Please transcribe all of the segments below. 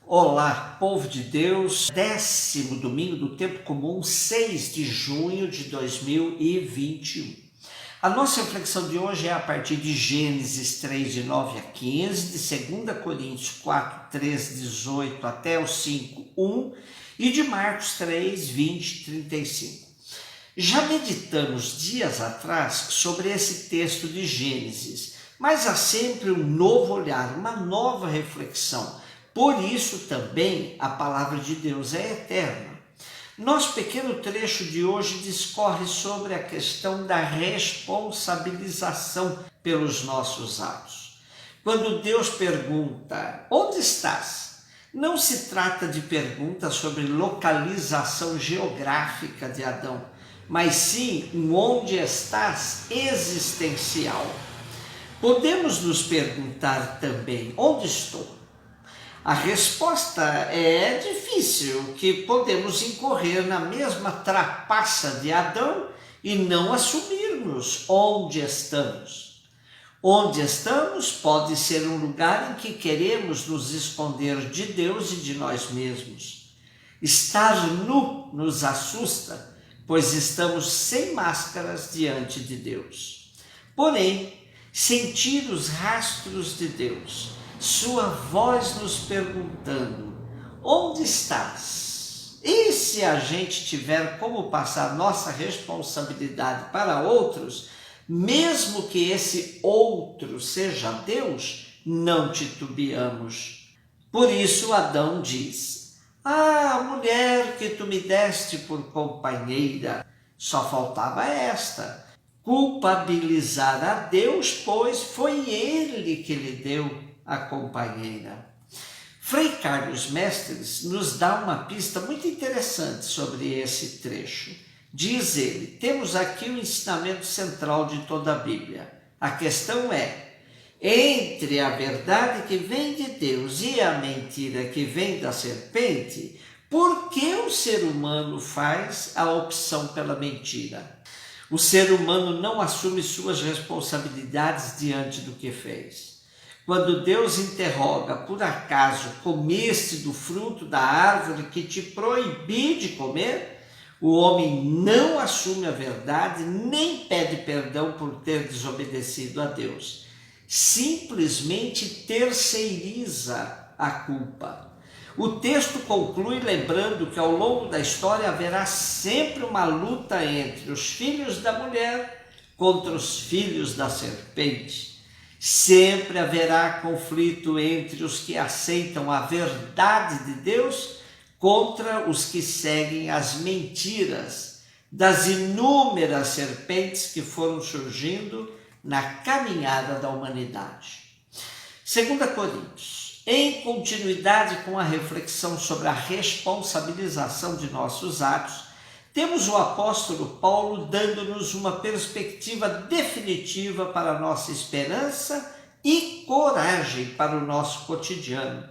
Olá, povo de Deus, 10º domingo do tempo comum, 6 de junho de 2021. A nossa reflexão de hoje é a partir de Gênesis 3, de 9 a 15, de 2 Coríntios 4, 3, 18 até o 5, 1 e de Marcos 3, 20, 35. Já meditamos dias atrás sobre esse texto de Gênesis, mas há sempre um novo olhar, uma nova reflexão. Por isso também a palavra de Deus é eterna. Nosso pequeno trecho de hoje discorre sobre a questão da responsabilização pelos nossos atos. Quando Deus pergunta, onde estás? Não se trata de pergunta sobre localização geográfica de Adão, mas sim um onde estás existencial. Podemos nos perguntar também, onde estou? A resposta é difícil, que podemos incorrer na mesma trapaça de Adão e não assumirmos onde estamos. Onde estamos pode ser um lugar em que queremos nos esconder de Deus e de nós mesmos. Estar nu nos assusta, pois estamos sem máscaras diante de Deus. Porém, sentir os rastros de Deus, sua voz nos perguntando, onde estás? E se a gente tiver como passar nossa responsabilidade para outros, mesmo que esse outro seja Deus, não titubeamos. Por isso Adão diz, mulher que tu me deste por companheira, só faltava esta, culpabilizar a Deus, pois foi ele que lhe deu a companheira. Frei Carlos Mestres nos dá uma pista muito interessante sobre esse trecho. Diz ele, temos aqui o ensinamento central de toda a Bíblia. A questão é, entre a verdade que vem de Deus e a mentira que vem da serpente, por que o ser humano faz a opção pela mentira? O ser humano não assume suas responsabilidades diante do que fez. Quando Deus interroga, por acaso comeste do fruto da árvore que te proibi de comer? O homem não assume a verdade, nem pede perdão por ter desobedecido a Deus. Simplesmente terceiriza a culpa. O texto conclui lembrando que ao longo da história haverá sempre uma luta entre os filhos da mulher contra os filhos da serpente. Sempre haverá conflito entre os que aceitam a verdade de Deus contra os que seguem as mentiras das inúmeras serpentes que foram surgindo na caminhada da humanidade. 2 Coríntios, em continuidade com a reflexão sobre a responsabilização de nossos atos, temos o apóstolo Paulo dando-nos uma perspectiva definitiva para a nossa esperança e coragem para o nosso cotidiano.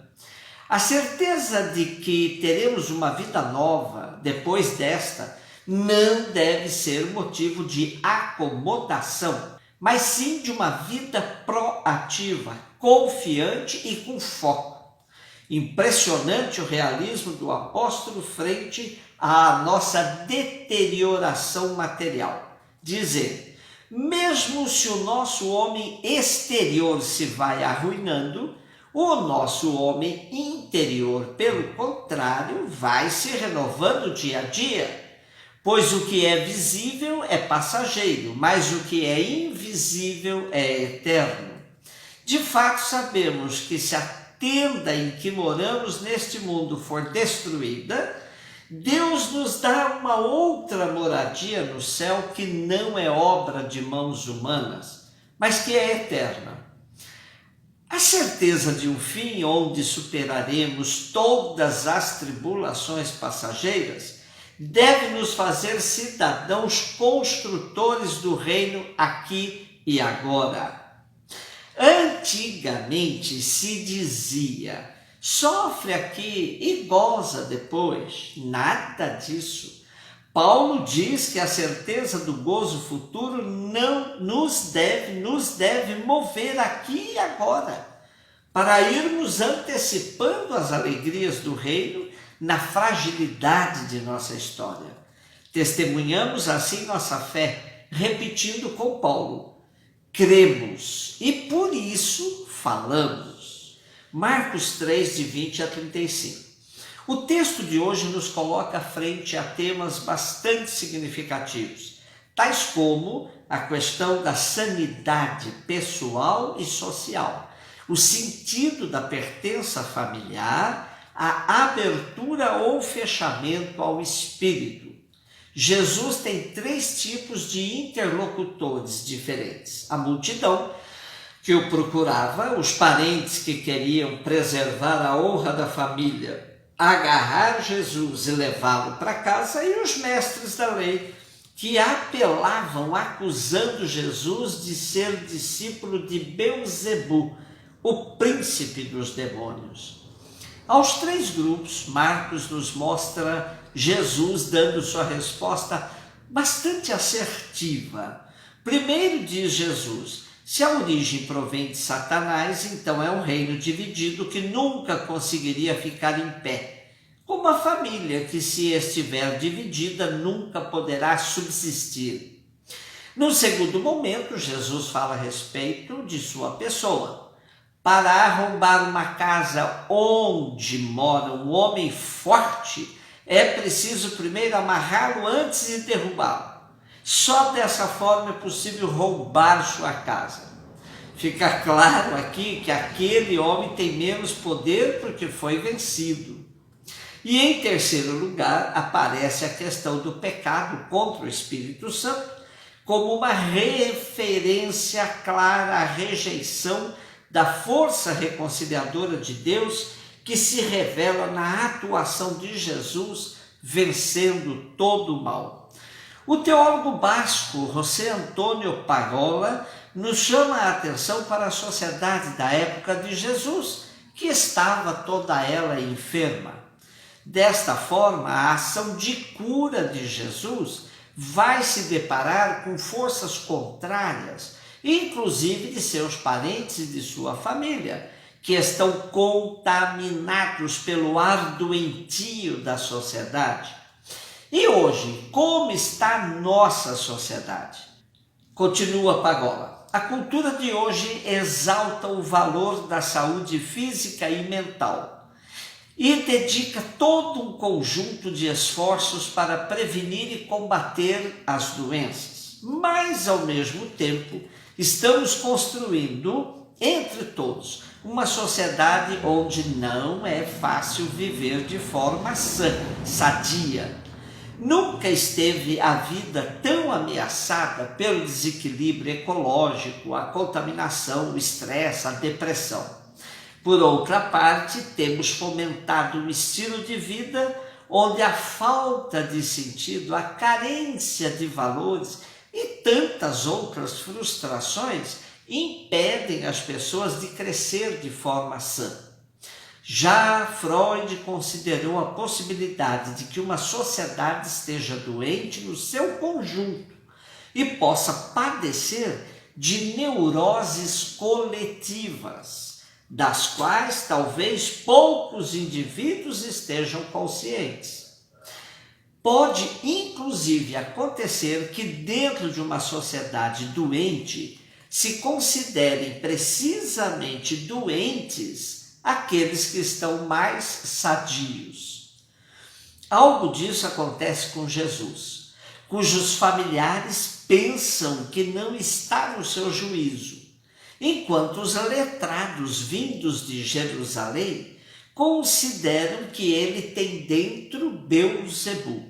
A certeza de que teremos uma vida nova depois desta não deve ser motivo de acomodação, mas sim de uma vida proativa, confiante e com foco. Impressionante o realismo do apóstolo frente à nossa deterioração material. Diz ele, mesmo se o nosso homem exterior se vai arruinando, o nosso homem interior, pelo contrário, vai se renovando dia a dia. Pois o que é visível é passageiro, mas o que é invisível é eterno. De fato, sabemos que se a tenda em que moramos neste mundo for destruída, Deus nos dá uma outra moradia no céu que não é obra de mãos humanas, mas que é eterna. A certeza de um fim onde superaremos todas as tribulações passageiras deve nos fazer cidadãos construtores do reino aqui e agora. Antigamente se dizia, sofre aqui e goza depois. Nada disso. Paulo diz que a certeza do gozo futuro não nos deve mover aqui e agora. para irmos antecipando as alegrias do reino na fragilidade de nossa história. Testemunhamos assim nossa fé, repetindo com Paulo: cremos e por isso falamos. Marcos 3, de 20 a 35. O texto de hoje nos coloca frente a temas bastante significativos, tais como a questão da sanidade pessoal e social, o sentido da pertença familiar, a abertura ou fechamento ao espírito. Jesus tem 3 tipos de interlocutores diferentes: a multidão, que o procurava, os parentes que queriam preservar a honra da família, agarrar Jesus e levá-lo para casa, e os mestres da lei, que apelavam acusando Jesus de ser discípulo de Beelzebu, o príncipe dos demônios. Aos 3 grupos, Marcos nos mostra Jesus dando sua resposta bastante assertiva. Primeiro diz Jesus: se a origem provém de Satanás, então é um reino dividido que nunca conseguiria ficar em pé. Como a família que, se estiver dividida, nunca poderá subsistir. No segundo momento, Jesus fala a respeito de sua pessoa. Para arrombar uma casa onde mora um homem forte, é preciso primeiro amarrá-lo antes de derrubá-lo. Só dessa forma é possível roubar sua casa. Fica claro aqui que aquele homem tem menos poder porque foi vencido. E em terceiro lugar, aparece a questão do pecado contra o Espírito Santo, como uma referência clara à rejeição da força reconciliadora de Deus, que se revela na atuação de Jesus, vencendo todo o mal. O teólogo basco José Antônio Parola nos chama a atenção para a sociedade da época de Jesus, que estava toda ela enferma. Desta forma, a ação de cura de Jesus vai se deparar com forças contrárias, inclusive de seus parentes e de sua família, que estão contaminados pelo ar doentio da sociedade. E hoje, como está a nossa sociedade? Continua Parola: a cultura de hoje exalta o valor da saúde física e mental e dedica todo um conjunto de esforços para prevenir e combater as doenças. Mas, ao mesmo tempo, estamos construindo, entre todos, uma sociedade onde não é fácil viver de forma sã, sadia. Nunca esteve a vida tão ameaçada pelo desequilíbrio ecológico, a contaminação, o estresse, a depressão. Por outra parte, temos fomentado um estilo de vida onde a falta de sentido, a carência de valores e tantas outras frustrações impedem as pessoas de crescer de forma sã. Já Freud considerou a possibilidade de que uma sociedade esteja doente no seu conjunto e possa padecer de neuroses coletivas, das quais talvez poucos indivíduos estejam conscientes. Pode, inclusive, acontecer que dentro de uma sociedade doente se considerem precisamente doentes aqueles que estão mais sadios. Algo disso acontece com Jesus, cujos familiares pensam que não está no seu juízo, enquanto os letrados vindos de Jerusalém consideram que ele tem dentro Beelzebu.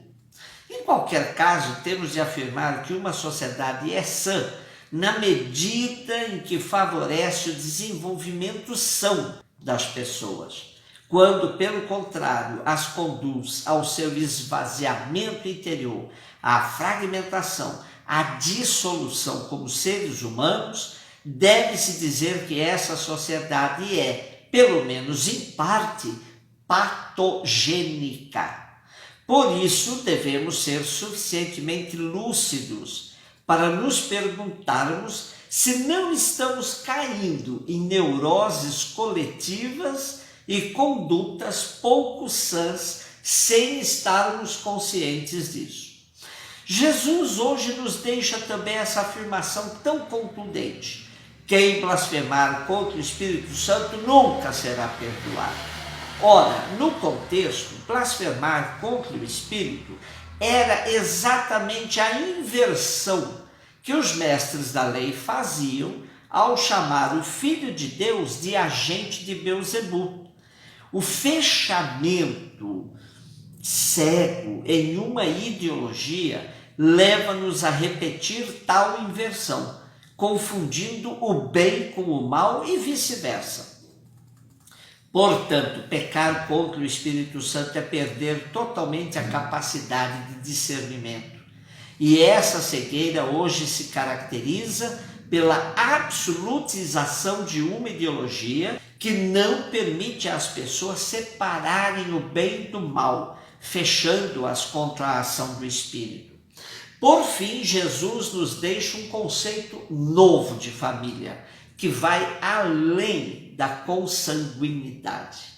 Em qualquer caso, temos de afirmar que uma sociedade é sã na medida em que favorece o desenvolvimento são das pessoas. Quando, pelo contrário, as conduz ao seu esvaziamento interior, à fragmentação, à dissolução como seres humanos, deve-se dizer que essa sociedade é, pelo menos em parte, patogênica. Por isso, devemos ser suficientemente lúcidos para nos perguntarmos se não estamos caindo em neuroses coletivas e condutas pouco sãs sem estarmos conscientes disso. Jesus hoje nos deixa também essa afirmação tão contundente: quem blasfemar contra o Espírito Santo nunca será perdoado. Ora, no contexto, blasfemar contra o Espírito era exatamente a inversão que os mestres da lei faziam ao chamar o Filho de Deus de agente de Beelzebub. O fechamento cego em uma ideologia leva-nos a repetir tal inversão, confundindo o bem com o mal e vice-versa. Portanto, pecar contra o Espírito Santo é perder totalmente a capacidade de discernimento. E essa cegueira hoje se caracteriza pela absolutização de uma ideologia que não permite às pessoas separarem o bem do mal, fechando-as contra a ação do Espírito. Por fim, Jesus nos deixa um conceito novo de família, que vai além da consanguinidade.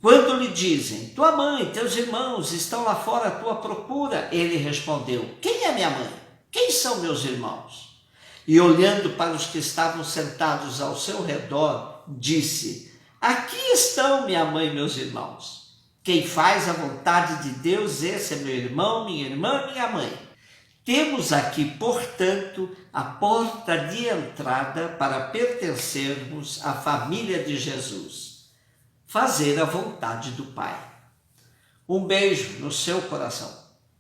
Quando lhe dizem, tua mãe, teus irmãos estão lá fora à tua procura, ele respondeu, quem é minha mãe? Quem são meus irmãos? E olhando para os que estavam sentados ao seu redor, disse, aqui estão minha mãe e meus irmãos. Quem faz a vontade de Deus, esse é meu irmão, minha irmã, minha mãe. Temos aqui, portanto, a porta de entrada para pertencermos à família de Jesus. Fazer a vontade do Pai. Um beijo no seu coração.